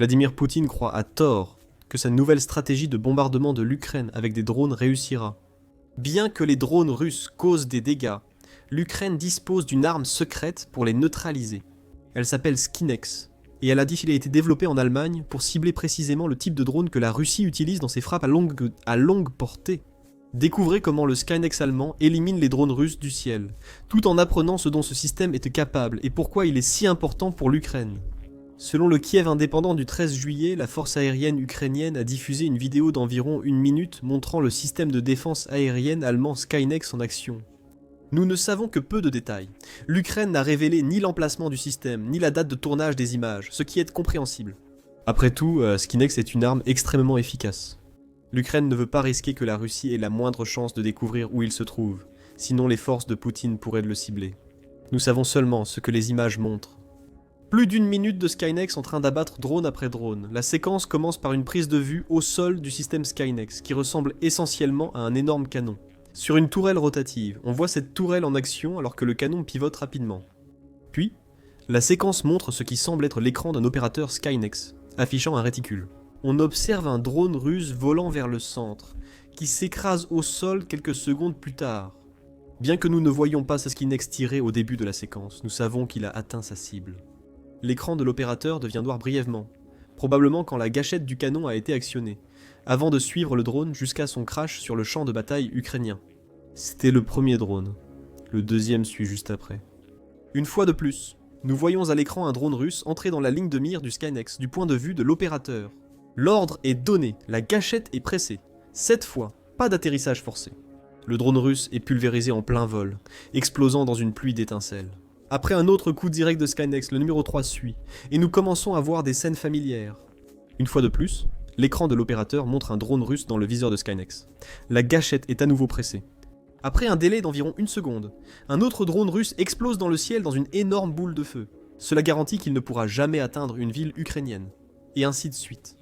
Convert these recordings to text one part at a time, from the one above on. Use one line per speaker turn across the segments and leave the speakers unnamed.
Vladimir Poutine croit à tort que sa nouvelle stratégie de bombardement de l'Ukraine avec des drones réussira. Bien que les drones russes causent des dégâts, l'Ukraine dispose d'une arme secrète pour les neutraliser. Elle s'appelle Skinex, et elle a été développée en Allemagne pour cibler précisément le type de drone que la Russie utilise dans ses frappes à longue portée. Découvrez comment le Skynex allemand élimine les drones russes du ciel, tout en apprenant ce dont ce système était capable et pourquoi il est si important pour l'Ukraine. Selon le Kiev indépendant du 13 juillet, la force aérienne ukrainienne a diffusé une vidéo d'environ 1 minute montrant le système de défense aérienne allemand Skynex en action. Nous ne savons que peu de détails. L'Ukraine n'a révélé ni l'emplacement du système, ni la date de tournage des images, ce qui est compréhensible. Après tout, Skinex est une arme extrêmement efficace. L'Ukraine ne veut pas risquer que la Russie ait la moindre chance de découvrir où il se trouve, sinon les forces de Poutine pourraient le cibler. Nous savons seulement ce que les images montrent. Plus d'1 minute de Skynex en train d'abattre drone après drone. La séquence commence par une prise de vue au sol du système Skynex, qui ressemble essentiellement à un énorme canon. Sur une tourelle rotative, on voit cette tourelle en action alors que le canon pivote rapidement. Puis, la séquence montre ce qui semble être l'écran d'un opérateur Skynex, affichant un réticule. On observe un drone russe volant vers le centre, qui s'écrase au sol quelques secondes plus tard. Bien que nous ne voyions pas ce Skynex tirer au début de la séquence, nous savons qu'il a atteint sa cible. L'écran de l'opérateur devient noir brièvement, probablement quand la gâchette du canon a été actionnée, avant de suivre le drone jusqu'à son crash sur le champ de bataille ukrainien. C'était le premier drone. Le deuxième suit juste après. Une fois de plus, nous voyons à l'écran un drone russe entrer dans la ligne de mire du Skynex du point de vue de l'opérateur. L'ordre est donné, la gâchette est pressée. Cette fois, pas d'atterrissage forcé. Le drone russe est pulvérisé en plein vol, explosant dans une pluie d'étincelles. Après un autre coup direct de Skynex, le numéro 3 suit, et nous commençons à voir des scènes familières. Une fois de plus, l'écran de l'opérateur montre un drone russe dans le viseur de Skynex. La gâchette est à nouveau pressée. Après un délai d'environ 1 seconde, un autre drone russe explose dans le ciel dans une énorme boule de feu. Cela garantit qu'il ne pourra jamais atteindre une ville ukrainienne. Et ainsi de suite.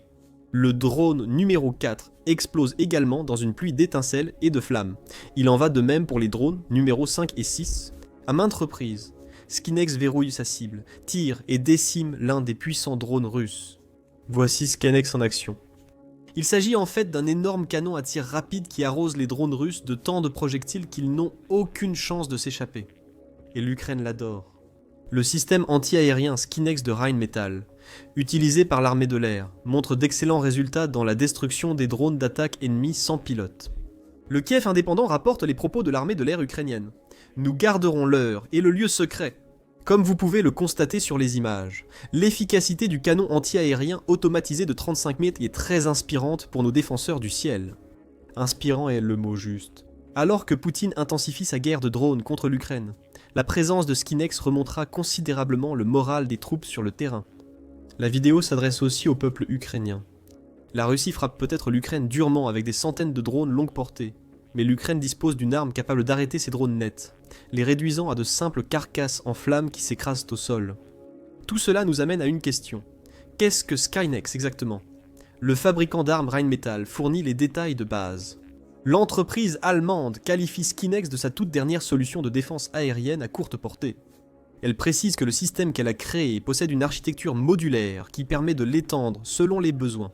Le drone numéro 4 explose également dans une pluie d'étincelles et de flammes. Il en va de même pour les drones numéro 5 et 6. À maintes reprises, Skinex verrouille sa cible, tire et décime l'un des puissants drones russes. Voici Skinex en action. Il s'agit en fait d'un énorme canon à tir rapide qui arrose les drones russes de tant de projectiles qu'ils n'ont aucune chance de s'échapper. Et l'Ukraine l'adore. Le système anti-aérien Skinex de Rheinmetall, utilisé par l'armée de l'air, montre d'excellents résultats dans la destruction des drones d'attaque ennemis sans pilote. Le Kiev indépendant rapporte les propos de l'armée de l'air ukrainienne. Nous garderons l'heure et le lieu secret. Comme vous pouvez le constater sur les images, l'efficacité du canon anti-aérien automatisé de 35 mètres est très inspirante pour nos défenseurs du ciel. Inspirant est le mot juste. Alors que Poutine intensifie sa guerre de drones contre l'Ukraine, la présence de Skinex remontera considérablement le moral des troupes sur le terrain. La vidéo s'adresse aussi au peuple ukrainien. La Russie frappe peut-être l'Ukraine durement avec des centaines de drones longue portée, mais l'Ukraine dispose d'une arme capable d'arrêter ces drones nets, les réduisant à de simples carcasses en flammes qui s'écrasent au sol. Tout cela nous amène à une question. Qu'est-ce que Skynex exactement ? Le fabricant d'armes Rheinmetall fournit les détails de base. L'entreprise allemande qualifie Skinex de sa toute dernière solution de défense aérienne à courte portée. Elle précise que le système qu'elle a créé possède une architecture modulaire qui permet de l'étendre selon les besoins.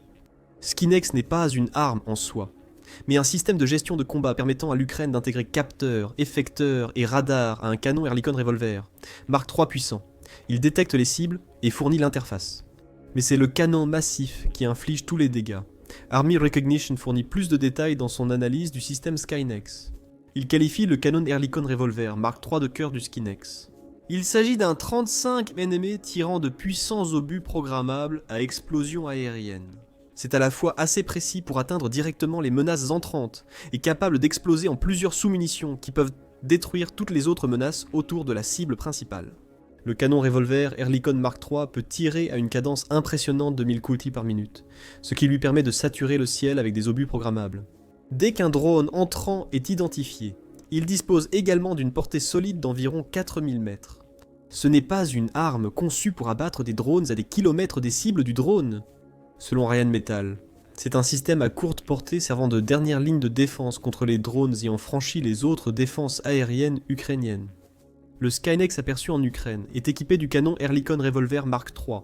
Skinex n'est pas une arme en soi, mais un système de gestion de combat permettant à l'Ukraine d'intégrer capteurs, effecteurs et radars à un canon Ehrlichon Revolver, Mark III puissant. Il détecte les cibles et fournit l'interface. Mais c'est le canon massif qui inflige tous les dégâts. Army Recognition fournit plus de détails dans son analyse du système Skynex. Il qualifie le canon Ehrlichon Revolver, Mark III de cœur du Skinex. Il s'agit d'un 35 mm tirant de puissants obus programmables à explosion aérienne. C'est à la fois assez précis pour atteindre directement les menaces entrantes et capable d'exploser en plusieurs sous-munitions qui peuvent détruire toutes les autres menaces autour de la cible principale. Le canon revolver Ehrlichon Mark III peut tirer à une cadence impressionnante de 1000 coups par minute, ce qui lui permet de saturer le ciel avec des obus programmables. Dès qu'un drone entrant est identifié, il dispose également d'une portée solide d'environ 4000 mètres. Ce n'est pas une arme conçue pour abattre des drones à des kilomètres des cibles du drone. Selon Rheinmetall, c'est un système à courte portée servant de dernière ligne de défense contre les drones ayant franchi les autres défenses aériennes ukrainiennes. Le Skynex aperçu en Ukraine est équipé du canon Ehrlichon Revolver Mark III.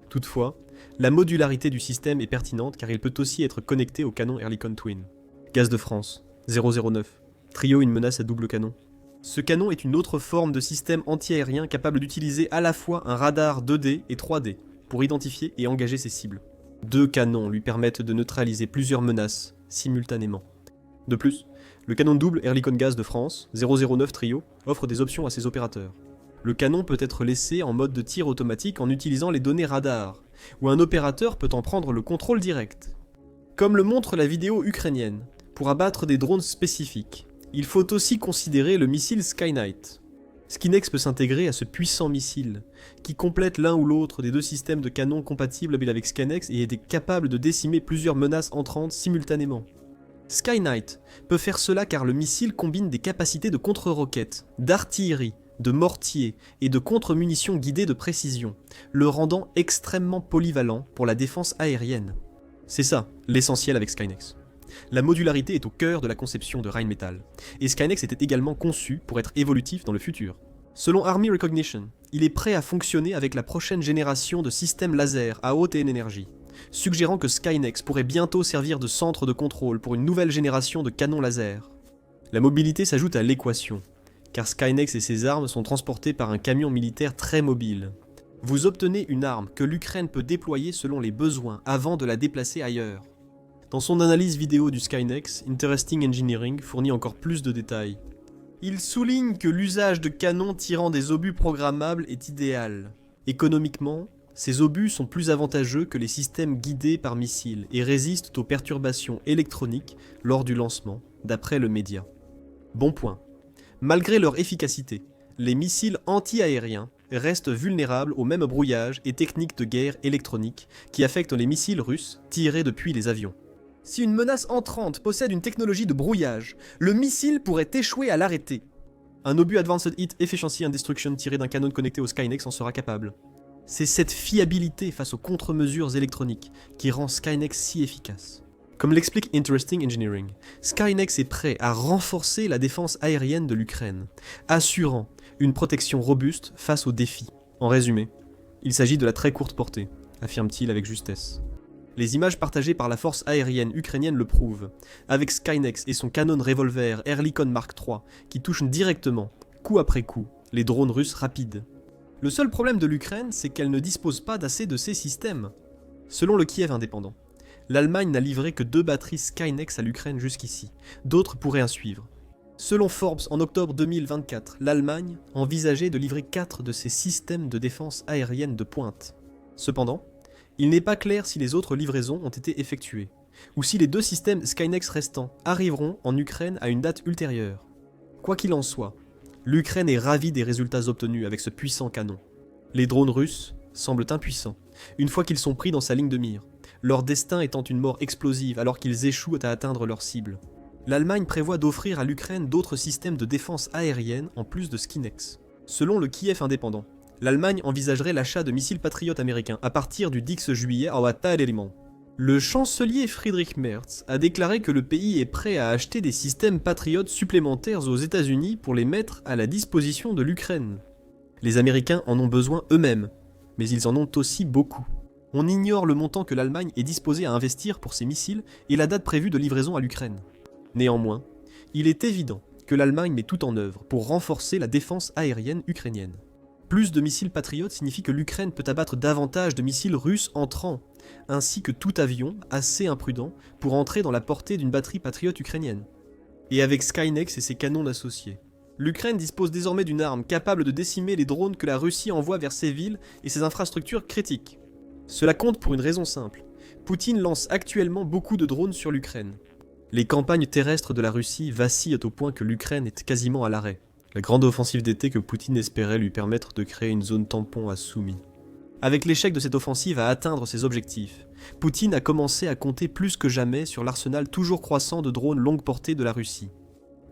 Toutefois, La modularité du système est pertinente car il peut aussi être connecté au canon Oerlikon Twin. Gaz de France, 009. Trio, une menace à double canon. Ce canon est une autre forme de système anti-aérien capable d'utiliser à la fois un radar 2D et 3D pour identifier et engager ses cibles. 2 canons lui permettent de neutraliser plusieurs menaces simultanément. De plus, le canon double Oerlikon Gaz de France, 009 Trio, offre des options à ses opérateurs. Le canon peut être laissé en mode de tir automatique en utilisant les données radar, ou un opérateur peut en prendre le contrôle direct. Comme le montre la vidéo ukrainienne, pour abattre des drones spécifiques, il faut aussi considérer le missile Skynight. Skinex peut s'intégrer à ce puissant missile, qui complète l'un ou l'autre des 2 systèmes de canons compatibles avec Skynex et est capable de décimer plusieurs menaces entrantes simultanément. Skynight peut faire cela car le missile combine des capacités de contre-roquettes, d'artillerie, de mortier et de contre-munitions guidées de précision, le rendant extrêmement polyvalent pour la défense aérienne. C'est ça, l'essentiel avec Skynex. La modularité est au cœur de la conception de Rheinmetall, et Skynex était également conçu pour être évolutif dans le futur. Selon Army Recognition, il est prêt à fonctionner avec la prochaine génération de systèmes laser à haute énergie, suggérant que Skynex pourrait bientôt servir de centre de contrôle pour une nouvelle génération de canons laser. La mobilité s'ajoute à l'équation, car Skynex et ses armes sont transportées par un camion militaire très mobile. Vous obtenez une arme que l'Ukraine peut déployer selon les besoins avant de la déplacer ailleurs. Dans son analyse vidéo du Skynex, Interesting Engineering fournit encore plus de détails. Il souligne que l'usage de canons tirant des obus programmables est idéal. Économiquement, ces obus sont plus avantageux que les systèmes guidés par missiles et résistent aux perturbations électroniques lors du lancement, d'après le média. Bon point. Malgré leur efficacité, les missiles anti-aériens restent vulnérables aux mêmes brouillages et techniques de guerre électronique qui affectent les missiles russes tirés depuis les avions. Si une menace entrante possède une technologie de brouillage, le missile pourrait échouer à l'arrêter. Un obus Advanced Hit Efficiency and Destruction tiré d'un canon connecté au Skynex en sera capable. C'est cette fiabilité face aux contre-mesures électroniques qui rend Skynex si efficace. Comme l'explique Interesting Engineering, Skynex est prêt à renforcer la défense aérienne de l'Ukraine, assurant une protection robuste face aux défis. En résumé, il s'agit de la très courte portée, affirme-t-il avec justesse. Les images partagées par la force aérienne ukrainienne le prouvent, avec Skynex et son canon revolver Oerlikon Mark III qui touchent directement, coup après coup, les drones russes rapides. Le seul problème de l'Ukraine, c'est qu'elle ne dispose pas d'assez de ces systèmes. Selon le Kiev indépendant, l'Allemagne n'a livré que 2 batteries Skynex à l'Ukraine jusqu'ici, d'autres pourraient en suivre. Selon Forbes, en octobre 2024, l'Allemagne envisageait de livrer 4 de ces systèmes de défense aérienne de pointe. Cependant, il n'est pas clair si les autres livraisons ont été effectuées, ou si les 2 systèmes Skynex restants arriveront en Ukraine à une date ultérieure. Quoi qu'il en soit, l'Ukraine est ravie des résultats obtenus avec ce puissant canon. Les drones russes semblent impuissants, une fois qu'ils sont pris dans sa ligne de mire, leur destin étant une mort explosive alors qu'ils échouent à atteindre leur cible. L'Allemagne prévoit d'offrir à l'Ukraine d'autres systèmes de défense aérienne en plus de Skynex. Selon le Kiev indépendant, l'Allemagne envisagerait l'achat de missiles patriotes américains à partir du 10 juillet à Wattalérimont. Le chancelier Friedrich Merz a déclaré que le pays est prêt à acheter des systèmes patriotes supplémentaires aux États-Unis pour les mettre à la disposition de l'Ukraine. Les Américains en ont besoin eux-mêmes, mais ils en ont aussi beaucoup. On ignore le montant que l'Allemagne est disposée à investir pour ces missiles et la date prévue de livraison à l'Ukraine. Néanmoins, il est évident que l'Allemagne met tout en œuvre pour renforcer la défense aérienne ukrainienne. Plus de missiles patriotes signifie que l'Ukraine peut abattre davantage de missiles russes entrants, ainsi que tout avion assez imprudent pour entrer dans la portée d'une batterie patriote ukrainienne. Et avec Skynex et ses canons associés, l'Ukraine dispose désormais d'une arme capable de décimer les drones que la Russie envoie vers ses villes et ses infrastructures critiques. Cela compte pour une raison simple. Poutine lance actuellement beaucoup de drones sur l'Ukraine. Les campagnes terrestres de la Russie vacillent au point que l'Ukraine est quasiment à l'arrêt. La grande offensive d'été que Poutine espérait lui permettre de créer une zone tampon à Soumy. Avec l'échec de cette offensive à atteindre ses objectifs, Poutine a commencé à compter plus que jamais sur l'arsenal toujours croissant de drones longue portée de la Russie.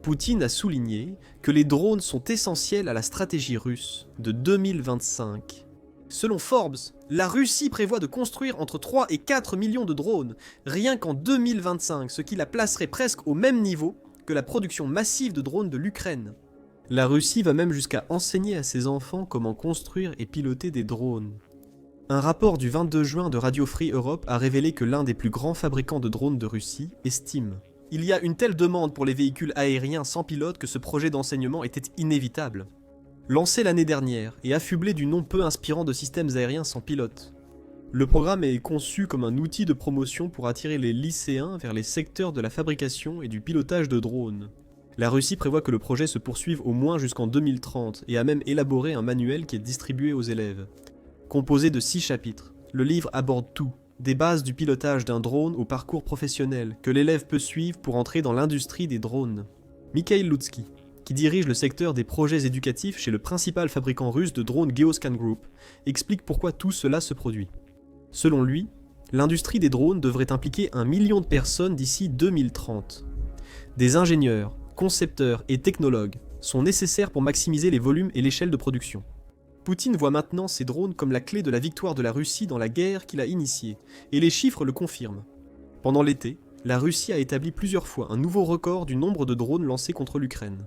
Poutine a souligné que les drones sont essentiels à la stratégie russe de 2025. Selon Forbes, la Russie prévoit de construire entre 3 et 4 millions de drones, rien qu'en 2025, ce qui la placerait presque au même niveau que la production massive de drones de l'Ukraine. La Russie va même jusqu'à enseigner à ses enfants comment construire et piloter des drones. Un rapport du 22 juin de Radio Free Europe a révélé que l'un des plus grands fabricants de drones de Russie estime: il y a une telle demande pour les véhicules aériens sans pilote que ce projet d'enseignement était inévitable. Lancé l'année dernière et affublé du nom peu inspirant de systèmes aériens sans pilote, le programme est conçu comme un outil de promotion pour attirer les lycéens vers les secteurs de la fabrication et du pilotage de drones. La Russie prévoit que le projet se poursuive au moins jusqu'en 2030 et a même élaboré un manuel qui est distribué aux élèves. Composé de 6 chapitres, le livre aborde tout, des bases du pilotage d'un drone au parcours professionnel que l'élève peut suivre pour entrer dans l'industrie des drones. Mikhail Lutsky, qui dirige le secteur des projets éducatifs chez le principal fabricant russe de drones Geoscan Group, explique pourquoi tout cela se produit. Selon lui, l'industrie des drones devrait impliquer 1 million de personnes d'ici 2030. Des ingénieurs, concepteurs et technologues sont nécessaires pour maximiser les volumes et l'échelle de production. Poutine voit maintenant ces drones comme la clé de la victoire de la Russie dans la guerre qu'il a initiée, et les chiffres le confirment. Pendant l'été, la Russie a établi plusieurs fois un nouveau record du nombre de drones lancés contre l'Ukraine.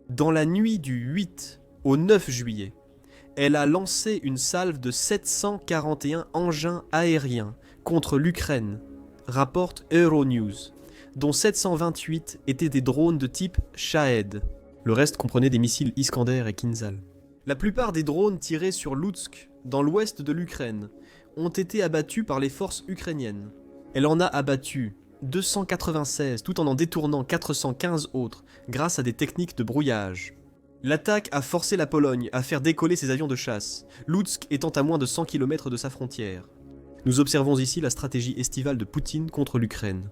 Dans la nuit du 8 au 9 juillet, elle a lancé une salve de 741 engins aériens contre l'Ukraine, rapporte Euronews, dont 728 étaient des drones de type Shahed. Le reste comprenait des missiles Iskander et Kinzhal. La plupart des drones tirés sur Lutsk, dans l'ouest de l'Ukraine, ont été abattus par les forces ukrainiennes. Elle en a abattu 296 tout en détournant 415 autres grâce à des techniques de brouillage. L'attaque a forcé la Pologne à faire décoller ses avions de chasse, Lutsk étant à moins de 100 km de sa frontière. Nous observons ici la stratégie estivale de Poutine contre l'Ukraine.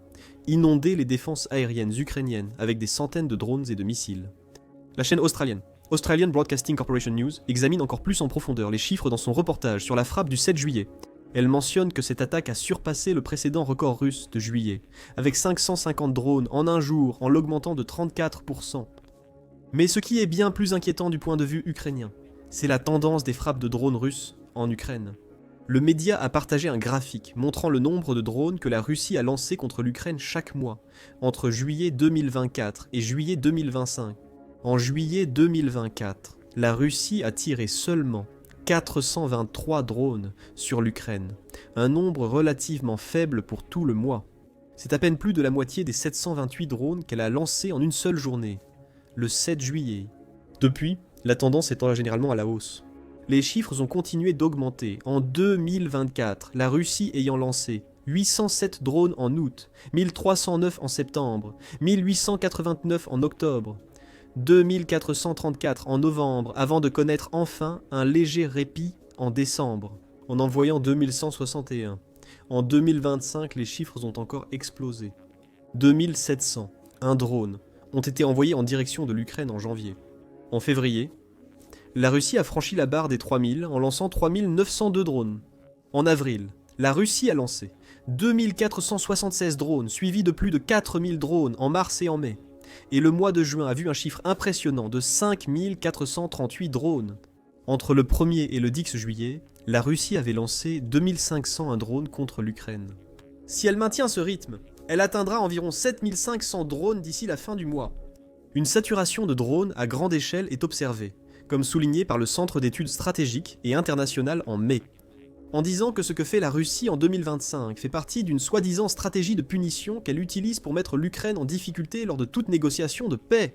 Inonder les défenses aériennes ukrainiennes avec des centaines de drones et de missiles. La chaîne australienne, Australian Broadcasting Corporation News, examine encore plus en profondeur les chiffres dans son reportage sur la frappe du 7 juillet. Elle mentionne que cette attaque a surpassé le précédent record russe de juillet, avec 550 drones en un jour, en l'augmentant de 34%. Mais ce qui est bien plus inquiétant du point de vue ukrainien, c'est la tendance des frappes de drones russes en Ukraine. Le média a partagé un graphique montrant le nombre de drones que la Russie a lancés contre l'Ukraine chaque mois, entre juillet 2024 et juillet 2025. En juillet 2024, la Russie a tiré seulement 423 drones sur l'Ukraine, un nombre relativement faible pour tout le mois. C'est à peine plus de la moitié des 728 drones qu'elle a lancés en une seule journée, le 7 juillet. Depuis, la tendance étant généralement à la hausse. Les chiffres ont continué d'augmenter. En 2024, la Russie ayant lancé 807 drones en août, 1309 en septembre, 1889 en octobre, 2434 en novembre, avant de connaître enfin un léger répit en décembre, en envoyant 2161. En 2025, les chiffres ont encore explosé. 2700, un drone, ont été envoyés en direction de l'Ukraine en janvier. En février, la Russie a franchi la barre des 3000 en lançant 3902 drones. En avril, la Russie a lancé 2476 drones, suivis de plus de 4000 drones en mars et en mai. Et le mois de juin a vu un chiffre impressionnant de 5438 drones. Entre le 1er et le 10 juillet, la Russie avait lancé 2501 drones contre l'Ukraine. Si elle maintient ce rythme, elle atteindra environ 7500 drones d'ici la fin du mois. Une saturation de drones à grande échelle est observée, comme souligné par le Centre d'études stratégiques et internationales en mai, en disant que ce que fait la Russie en 2025 fait partie d'une soi-disant stratégie de punition qu'elle utilise pour mettre l'Ukraine en difficulté lors de toute négociation de paix.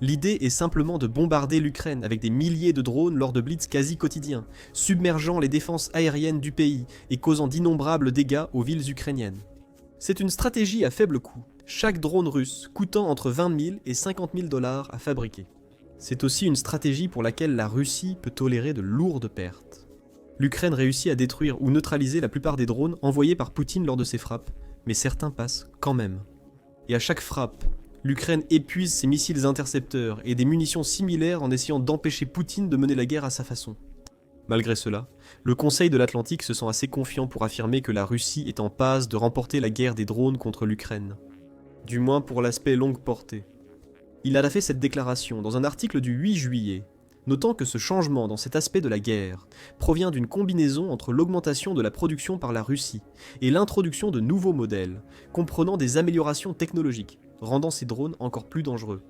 L'idée est simplement de bombarder l'Ukraine avec des milliers de drones lors de blitz quasi quotidiens, submergeant les défenses aériennes du pays et causant d'innombrables dégâts aux villes ukrainiennes. C'est une stratégie à faible coût, chaque drone russe coûtant entre 20 000 et 50 000 $ à fabriquer. C'est aussi une stratégie pour laquelle la Russie peut tolérer de lourdes pertes. L'Ukraine réussit à détruire ou neutraliser la plupart des drones envoyés par Poutine lors de ses frappes, mais certains passent quand même. Et à chaque frappe, l'Ukraine épuise ses missiles intercepteurs et des munitions similaires en essayant d'empêcher Poutine de mener la guerre à sa façon. Malgré cela, le Conseil de l'Atlantique se sent assez confiant pour affirmer que la Russie est en passe de remporter la guerre des drones contre l'Ukraine. Du moins pour l'aspect longue portée. Il a fait cette déclaration dans un article du 8 juillet, notant que ce changement dans cet aspect de la guerre provient d'une combinaison entre l'augmentation de la production par la Russie et l'introduction de nouveaux modèles, comprenant des améliorations technologiques, rendant ces drones encore plus dangereux.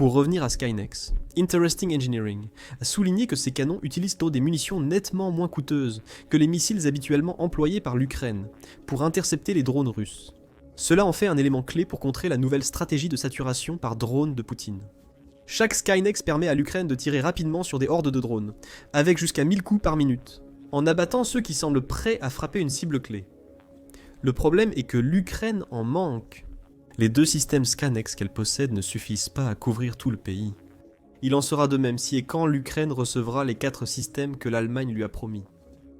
Pour revenir à Skynex, Interesting Engineering a souligné que ces canons utilisent des munitions nettement moins coûteuses que les missiles habituellement employés par l'Ukraine pour intercepter les drones russes. Cela en fait un élément clé pour contrer la nouvelle stratégie de saturation par drone de Poutine. Chaque Skynex permet à l'Ukraine de tirer rapidement sur des hordes de drones, avec jusqu'à 1000 coups par minute, en abattant ceux qui semblent prêts à frapper une cible clé. Le problème est que l'Ukraine en manque. Les 2 systèmes Skynex qu'elle possède ne suffisent pas à couvrir tout le pays. Il en sera de même si et quand l'Ukraine recevra les 4 systèmes que l'Allemagne lui a promis.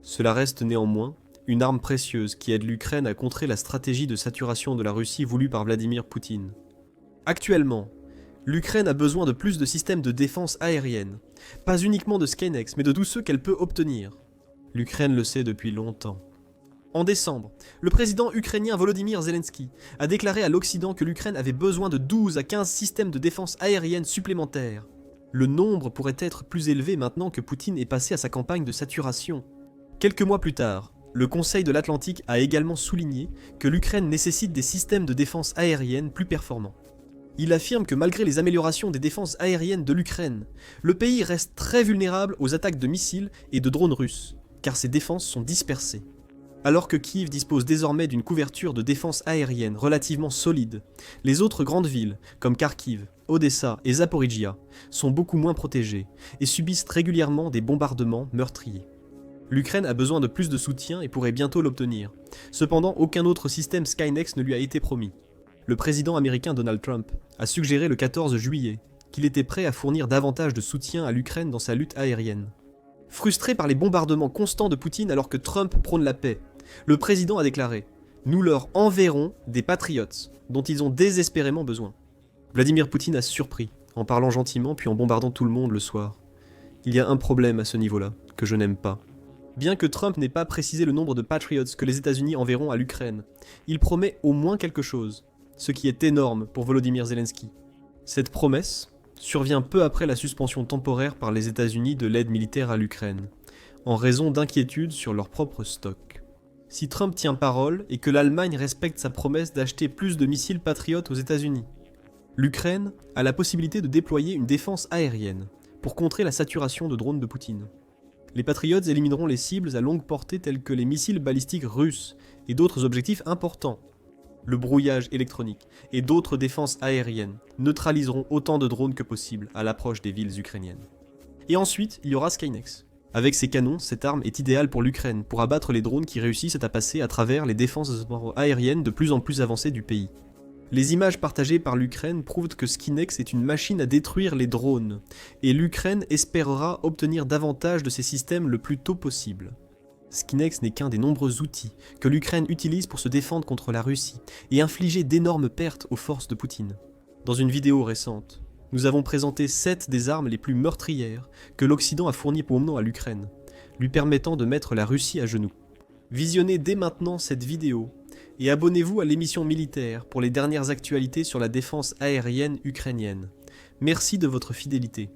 Cela reste néanmoins une arme précieuse qui aide l'Ukraine à contrer la stratégie de saturation de la Russie voulue par Vladimir Poutine. Actuellement, l'Ukraine a besoin de plus de systèmes de défense aérienne, pas uniquement de Skynex, mais de tous ceux qu'elle peut obtenir. L'Ukraine le sait depuis longtemps. En décembre, le président ukrainien Volodymyr Zelensky a déclaré à l'Occident que l'Ukraine avait besoin de 12 à 15 systèmes de défense aérienne supplémentaires. Le nombre pourrait être plus élevé maintenant que Poutine est passé à sa campagne de saturation. Quelques mois plus tard, le Conseil de l'Atlantique a également souligné que l'Ukraine nécessite des systèmes de défense aérienne plus performants. Il affirme que malgré les améliorations des défenses aériennes de l'Ukraine, le pays reste très vulnérable aux attaques de missiles et de drones russes, car ses défenses sont dispersées. Alors que Kiev dispose désormais d'une couverture de défense aérienne relativement solide, les autres grandes villes, comme Kharkiv, Odessa et Zaporijia, sont beaucoup moins protégées et subissent régulièrement des bombardements meurtriers. L'Ukraine a besoin de plus de soutien et pourrait bientôt l'obtenir. Cependant, aucun autre système Skynex ne lui a été promis. Le président américain Donald Trump a suggéré le 14 juillet qu'il était prêt à fournir davantage de soutien à l'Ukraine dans sa lutte aérienne. Frustré par les bombardements constants de Poutine alors que Trump prône la paix, le président a déclaré « Nous leur enverrons des Patriots, dont ils ont désespérément besoin ». Vladimir Poutine a surpris, en parlant gentiment puis en bombardant tout le monde le soir. Il y a un problème à ce niveau-là, que je n'aime pas. Bien que Trump n'ait pas précisé le nombre de Patriots que les États-Unis enverront à l'Ukraine, il promet au moins quelque chose, ce qui est énorme pour Volodymyr Zelensky. Cette promesse survient peu après la suspension temporaire par les États-Unis de l'aide militaire à l'Ukraine, en raison d'inquiétudes sur leur propre stock. Si Trump tient parole et que l'Allemagne respecte sa promesse d'acheter plus de missiles Patriot aux États-Unis, l'Ukraine a la possibilité de déployer une défense aérienne pour contrer la saturation de drones de Poutine. Les Patriots élimineront les cibles à longue portée telles que les missiles balistiques russes et d'autres objectifs importants. Le brouillage électronique et d'autres défenses aériennes neutraliseront autant de drones que possible à l'approche des villes ukrainiennes. Et ensuite, il y aura Skynex. Avec ses canons, cette arme est idéale pour l'Ukraine pour abattre les drones qui réussissent à passer à travers les défenses aériennes de plus en plus avancées du pays. Les images partagées par l'Ukraine prouvent que Skynex est une machine à détruire les drones, et l'Ukraine espérera obtenir davantage de ces systèmes le plus tôt possible. Skynex n'est qu'un des nombreux outils que l'Ukraine utilise pour se défendre contre la Russie et infliger d'énormes pertes aux forces de Poutine. Dans une vidéo récente, nous avons présenté 7 des armes les plus meurtrières que l'Occident a fournies pour le moment à l'Ukraine, lui permettant de mettre la Russie à genoux. Visionnez dès maintenant cette vidéo et abonnez-vous à l'émission militaire pour les dernières actualités sur la défense aérienne ukrainienne. Merci de votre fidélité.